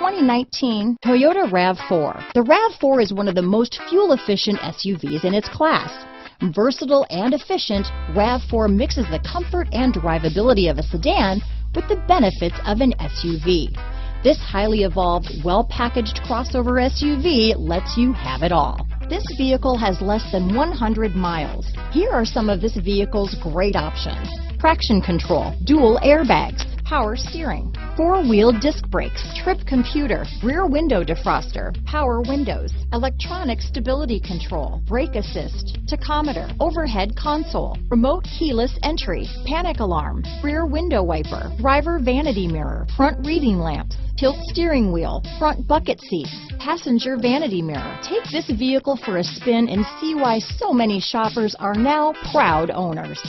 2019 Toyota RAV4. The RAV4 is one of the most fuel-efficient SUVs in its class. Versatile and efficient, RAV4 mixes the comfort and drivability of a sedan with the benefits of an SUV. This highly evolved, well-packaged crossover SUV lets you have it all. This vehicle has less than 100 miles. Here are some of this vehicle's great options: traction control, dual airbags, power steering, four-wheel disc brakes, trip computer, rear window defroster, power windows, electronic stability control, brake assist, tachometer, overhead console, remote keyless entry, panic alarm, rear window wiper, driver vanity mirror, front reading lamps, tilt steering wheel, front bucket seats, passenger vanity mirror. Take this vehicle for a spin and see why so many shoppers are now proud owners.